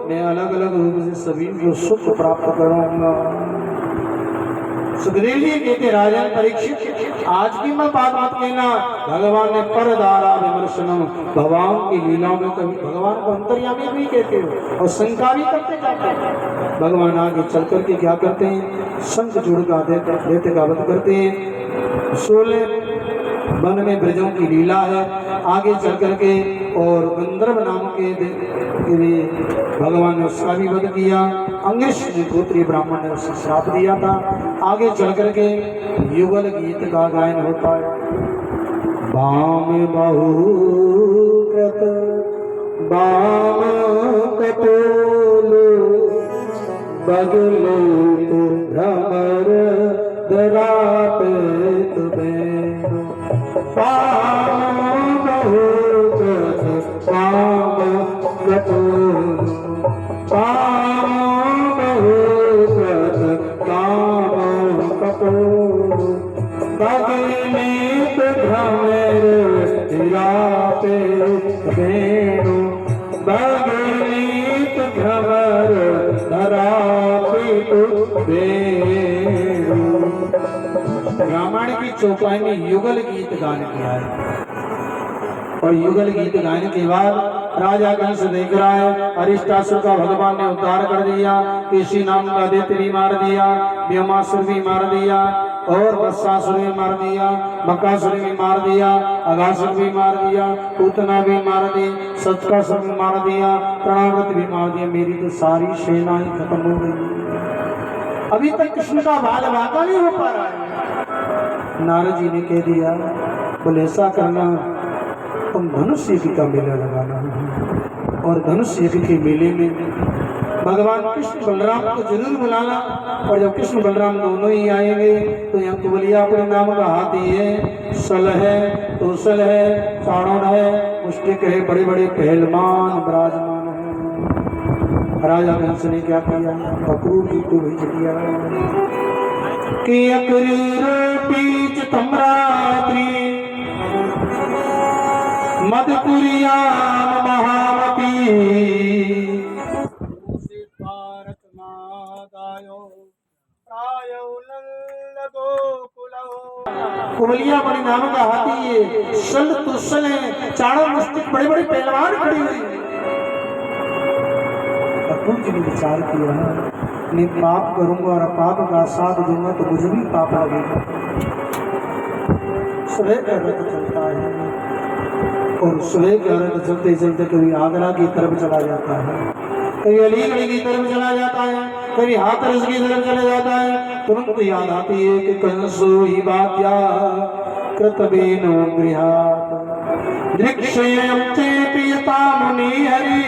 मैं अलग अलग रूप से सभी को सुख प्राप्त करूंगा। सुखदेव जी कहते राजन परीक्षित, आज की मैं बात मत कहना। भगवान ने परदारा विमर्शनम, भगवान की लीलाओं में कभी भगवान को अंतर्यामी भी कहते हो और शंका भी करते जाते हैं। भगवान आगे चल करके क्या करते हैं, शंख जुड़ का दैत्य का वध करते हैं। 16 वन में ब्रजों की लीला है। आगे चल करके और गंधर्व नाम के लिए भगवान ने उसका भी वध किया। अंगिरस ने गोत्रीय ब्राह्मण ने उसे श्राप दिया था। आगे चल करके युगल गीत का गायन होता है। बाम बहु कृत बाम कपोलो बगले भ्रमर दराते तुम्हें बाम बहु कृत बाम कपोलो बाम बहु कृत बाम कपोलो बगले भ्रमर दराते वेणु बगले भ्रमर दराते वेणु। रामायण की चौपाई में युगल गीत गान किया है और युगल गीत गाने के बाद राजा कंस देख रहा है अरिष्टासुर का भगवान ने उद्धार कर दिया, किसी नाम का दैत्य भी मार दिया, व्योमासुर भी मार दिया और वत्सासुर भी मार दिया, बकासुर भी मार दिया, अघासुर भी मार दिया, पूतना भी मार दी, सचकासुर भी मार दिया, तृणाव्रत भी मार दिया। मेरी तो सारी सेना ही खत्म हो गई। अभी तक कृष्ण का बाल वाका नहीं हो पा रहा है। नारद जी ने कह दिया, बोले ऐसा करना, तुम धनुष यज्ञ का मेला लगाना और धनुष यज्ञ के मेले में भगवान कृष्ण बलराम को जरूर बुलाना। और जब कृष्ण बलराम दोनों ही आएंगे तो यहाँ कुबलिया अपने नाम का हाथी है, सल है, तोसल है, चाणोर है, मुष्टिक है, बड़े बड़े पहलवान विराजमान है। राजा कंस ने क्या किया, अक्रूर जी को भेज दिया कि अक्रूर बीच तमरात्रि मधुपुरियाम महामती कुबलिया बड़ी नाम का हाथी है, सल तुसल है, चाणों मस्तिष्क बड़े बड़े पहलवान खड़ी हुई। अक्रूर जी ने विचार किया, मैं पाप करूंगा और पाप का साथ दूंगा तो मुझे भी पाप लगेगा। सुबह का रथ चलता है और सुबह का रथ चलते चलते कभी आगरा की तरफ चला जाता है, कभी अलीगढ़ की तरफ चला जाता है, कभी हाथरस की तरफ चला जाता है। तुरंत याद आती है कि कंसो ही बात्या कृतवेनो गृहात् दृक्षयं चे प्रियता मुनि हरि।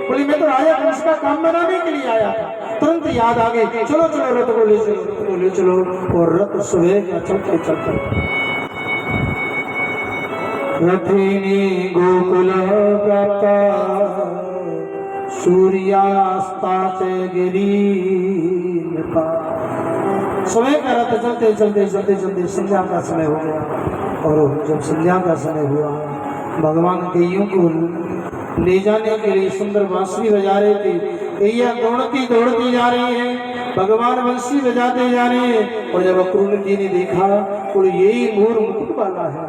बोली मैं तो राजा कंस का काम बनाने के लिए आया था। तुरंत याद आ गई, चलो चलो रथ को ले चलो, रथ को ले चलो। और रथ सुबह चलते चलते रथिनी गोकुल प्राप्ता सूर्यास्ताचे गिरी। सुबह का रथ चलते चलते चलते चलते संध्या का समय हो गया। और जब संध्या का समय हुआ, भगवान कईयों को ले जाने के लिए सुंदर बांसुरी बजा रहे थे। कईया दौड़ती दौड़ती जा रही है, भगवान बंसी बजाते जा रहे हैं। और जब अक्रूर जी ने देखा, तो यही मोर मुकुट वाला है,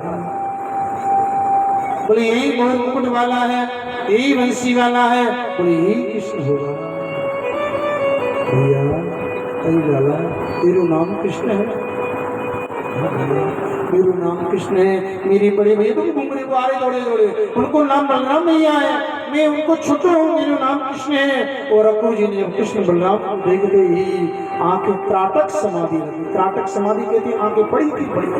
बोले यही मोर मुकुट वाला है, यही बंसी वाला है, बोले यही कृष्ण होगा। भैया कहीं वाला तेरा नाम कृष्ण है, मेरा नाम कृष्ण है। मेरी बड़े भैया तुम घूमने को आ रहे दौड़े दौड़े, उनको नाम बलराम नहीं आया, मैं उनको छोटा हूँ, मेरा नाम कृष्ण है। और अक्रूर जी ने जब कृष्ण बलराम को देखते ही आंखें त्राटक समाधि लगी। त्राटक समाधि कहती आंखें बड़ी की बड़ी,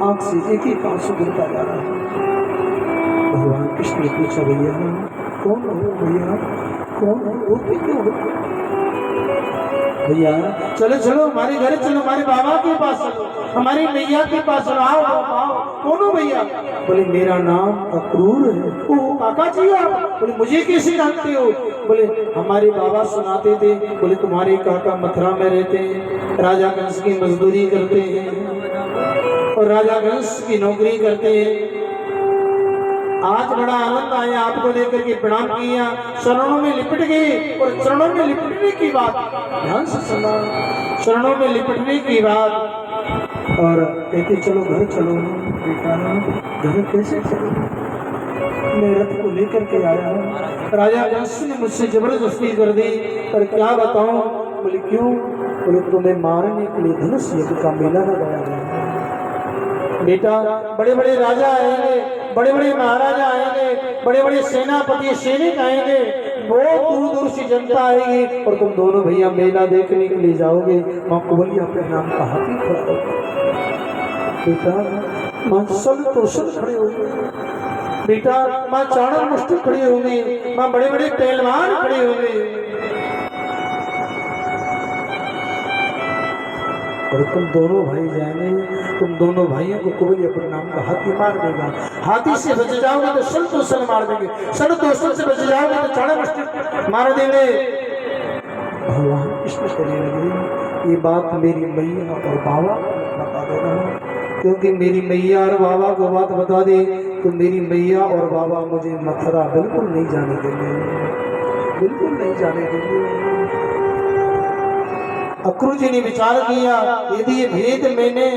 आंख से एक एक आंसू गिरता जा रहा है। भगवान कृष्ण ने पूछा, भैया कौन हो भैया, कौन हो, रोते क्यों हो भैया? चलो चलो हमारे घर चलो, हमारे बाबा के पास चलो, हमारी मैया के पास चलो, आओ आओ। कौन हो भैया? बोले मेरा नाम अक्रूर है। ओ काका जी आप? बोले मुझे कैसे जानते हो? बोले हमारे बाबा सुनाते थे, बोले तुम्हारे काका मथुरा में रहते हैं, राजा कंस की मजदूरी करते हैं और राजा कंस की नौकरी करते हैं। आज बड़ा आनंद आया आपको लेकर के प्रणाम किया, चरणों में लिपट गए। और चरणों में लिपटने की बात ध्यान से सुना, चरणों में लिपटने की बात। और कहते चलो घर चलो। बेटा घर कैसे चलो, मैं रथ को लेकर के आया हूँ। राजा कंस ने मुझसे जबरदस्ती कर दी, पर क्या बताऊं। बोले क्यों? बोले तुम्हें मारने के लिए धनुष यज्ञ का मेला लगाया गया। बेटा बड़े बड़े राजा आएंगे, बड़े बड़े महाराजा आएंगे, बड़े बड़े सेनापति सैनिक आएंगे, बहुत दूर दूर से जनता आएगी, और तुम दोनों भैया मेला देखने के लिए जाओगे। माँ कुबलिया अपने नाम का हाथी खड़ा होगा। बेटा माँ सल तो सल खड़े होंगे, बेटा माँ चाणक मुष्टि खड़ी होंगी, माँ बड़े बड़े पहलवान खड़े होंगे, और तुम दोनों भाई जाएंगे। तुम दोनों भाइयों को कुबलिया अपने नाम का हाथी मार देगा। हाथी से बच जाओगे तो सल तो सल मार देंगे, सल तो सल से बच जाओगे तो चाणक मुष्टि मार देंगे। भगवान कृष्ण कहने लगे, ये बात मेरी मैया और बाबा बता दे रहा हूँ, क्योंकि मेरी मैया और बाबा को बात बता दे तो मेरी मैया और बाबा मुझे मथुरा बिल्कुल नहीं जाने देंगे, बिल्कुल नहीं जाने देंगे। अक्रूर जी ने विचार किया, यदि ये भेद मैंने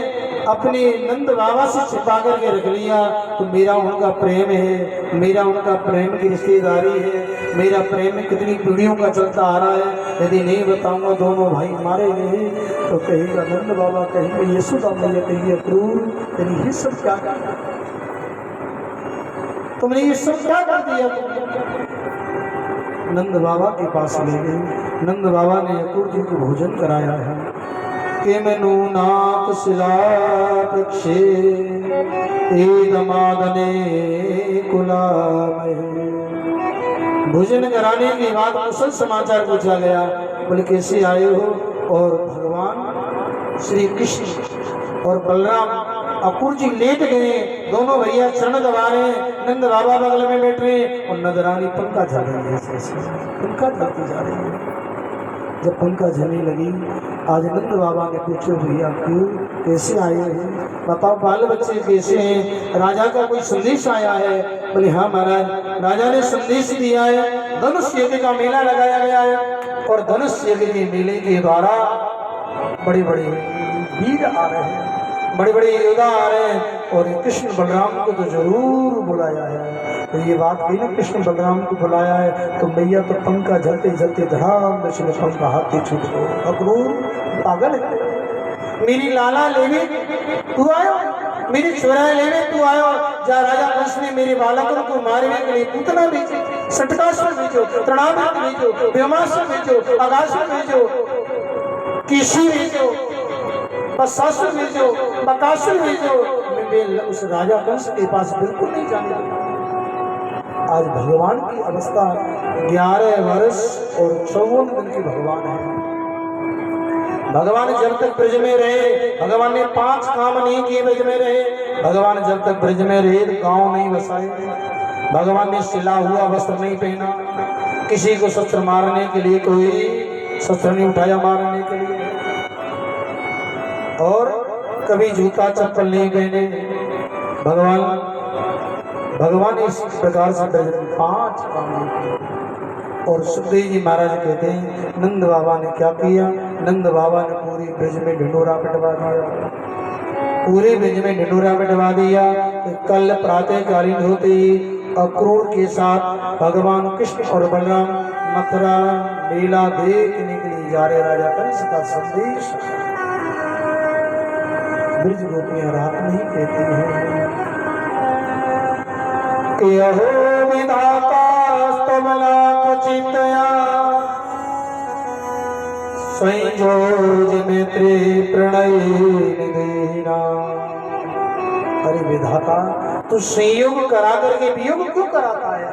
अपने नंद बाबा से छिपा करके रख लिया तो मेरा उनका प्रेम है, मेरा उनका प्रेम की रिश्तेदारी है, मेरा प्रेम कितनी पीढ़ियों का चलता आ रहा है। यदि नहीं बताऊंगा दोनों भाई मारे गए तो कहेगा नंद बाबा, कहेंगे यशोदा मैया, कहेंगे अक्रूर तेरी ये सब क्या कर, तुमने ये सब क्या कर दिया। नंद बाबा के पास ले गए। नंद बाबा ने अक्रूर जी को भोजन कराया है कि मैनू नाक सिला पक्षे दमादने कुला में। भोजन कराने के बाद कुशल समाचार पूछा गया, बोले कैसे आए हो। और भगवान श्री कृष्ण और बलराम अक्रूर जी लेट गए, दोनों भैया चरण दबा रहे, नंद बाबा बगल में बैठ रहे, और नंदरानी पंखा झल रही है, पंखा झलती जा रही है। जब पंखा झलने लगी, आज नंद बाबा ने पूछो भैया क्यों, कैसे आए हैं, बताओ बाल बच्चे कैसे हैं, राजा का कोई संदेश आया है। बोले हाँ महाराज, राजा ने संदेश दिया है, धनुष यज्ञ का मेला लगाया गया है, और धनुष यज्ञ के मेले के द्वारा बड़े बड़े वीर आ रहे हैं, बड़े बड़े योद्धा आ रहे हैं, और कृष्ण बलराम को तो जरूर बुलाया है। तो ये बात कही ना, कृष्ण बलराम को बुलाया है, तो मैया तो पंखा झलते झलते धड़ाम से पंखा हाथी छूट गए। अक्रूर पागल है, मेरी लाला लेने तू आयो, मेरी छोरा लेने तू आयो। जा राजा कंस ने मेरे बालकों को मारने के लिए पूतना भेजे, सटकासुर भेजो, तृणावर्त भेजो, व्योमासुर भेजो, अगासुर भेजो, किसी भेजो, बसासुर भेजो, बकासुर भेजो, मैं उस राजा कंस के पास बिल्कुल नहीं जाने दूंगा। आज भगवान की अवस्था 11 वर्ष और 54 दिन के भगवान है। भगवान जब तक ब्रज में रहे, भगवान ने 5 काम नहीं किए ब्रज में रहे। भगवान जब तक ब्रज में रहे गांव नहीं बसाए, भगवान ने सिला हुआ वस्त्र नहीं पहना, किसी को शस्त्र मारने के लिए कोई शस्त्र नहीं उठाया मारने के लिए, और कभी जूता चप्पल नहीं पहने। भगवान इस प्रकार से 5 काम किए। और सुखदेव जी महाराज कहते हैं नंद बाबा ने क्या किया, नंद बाबा ने पूरी ब्रज में ढिंडोरा पिटवा दिया, पूरे ब्रज में ढिंडोरा पिटवा दिया। कल प्रातःकालीन होते ही अक्रूर के साथ भगवान कृष्ण और बलराम मथुरा मेला देखने के लिए जा रहे। राजा कंस का संदेश, ब्रज गोपियां रात नहीं कहती हैं कि अहो विधाता स्तमला कुचितया संयोज में त्रे प्रणय निदेना। अरे विधाता, तू संयोग करा करके वियोग क्यों कराता है?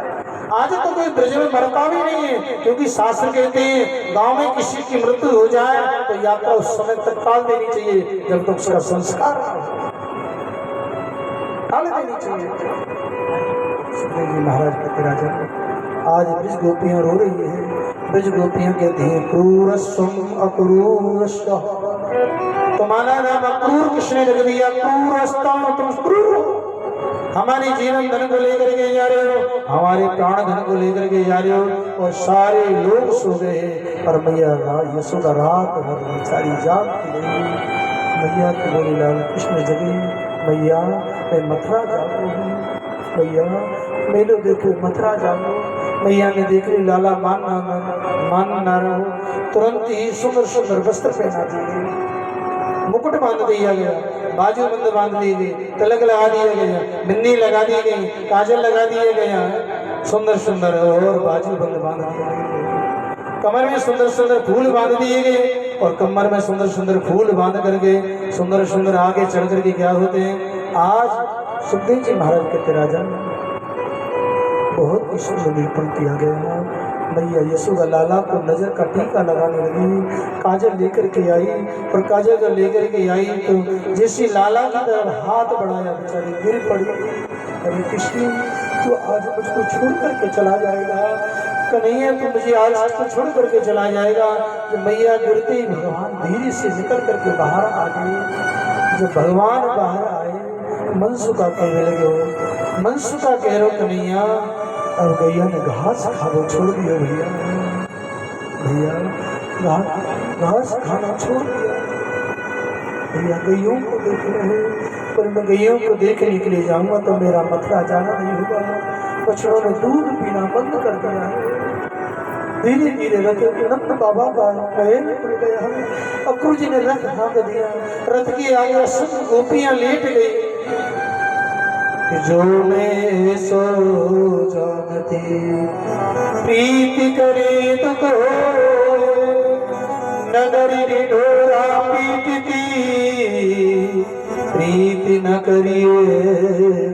आज तो कोई ब्रज में मरता भी नहीं है, क्योंकि शास्त्र कहते हैं गांव में किसी की मृत्यु हो जाए तो यात्रा उस समय तक टाल देनी चाहिए जब तक उसका संस्कार टाल देनी चाहिए। जी महाराज कहते राजा, आज ब्रज गोपियां रो रही है। ब्रज गोपियां कहती हैं क्रूरस्वम अक्रूरस्व, तुम्हारा नाम अक्रूर किसने रख दिया? क्रूरस्तम, तुम क्रूर हो। हमारे जीवन धन को लेकर के जा रहे हो, हमारे प्राण धन को लेकर के जा रहे हो, और सारे लोग सो गए और मैया यशोदा रात भर बेचारी जागती रही। मैया के बोले लाल कृष्ण जगे, मैया मैं मथुरा जाऊँ, मैया मेरे देखो मथुरा जाऊँ। मैया ने देख ली लाला मान ना रहो, तुरंत ही सुंदर सुंदर वस्त्र पहना दिए, मुकुट बांध दिया गया, बाजूबंद बांध दिए गए, तिलक लगा दिया गया, बिंदी लगा दी गई, काजल लगा दिए गया, सुंदर सुंदर और बाजूबंद बांध दिया गया। कमर में सुंदर सुंदर फूल बांध दिए गए और कमर में सुंदर सुंदर फूल बांध करके सुंदर सुंदर आगे चढ़ करके क्या होते हैं। आज सुखदेव जी महाराज कहते राजा बहुत ही सुंदर निरूपण किया गया है। मैया यशोदा लाला को नजर का टीका लगाने लगी, काजल लेकर के आई और काजल जब लेकर के आई तो जैसे लाला की तरफ हाथ बढ़ाया बेचारी गिर पड़ी। अरे कृष्ण तू आज मुझको छोड़ करके चला जाएगा, कन्हैया तू मुझे आज को छोड़ करके चला जाएगा। जब मैया गिरते ही भगवान धीरे से निकल करके बाहर आ गए। जब भगवान बाहर आए मनसुका कहने लगे, मनसुका कह रहे कन्हैया और गैया ने घास खाना छोड़ दिया, भैया भैया घास खाना छोड़ दिया। भैया गैयों को देख रहे, पर मैं गैयों को देखने के लिए जाऊंगा तो मेरा मथुरा जाना नहीं होगा। बछड़ों ने दूध पीना बंद कर दिया है। धीरे धीरे रथ नंद बाबा का पैर खुल गया, अक्रू जी ने रथ हाँक दिया, रथ के आगे सब गोपियां लेट गई। जो मैं सो जानती प्रीति करे तो कहो, नगरी ढोरा पीटती प्रीति न करिए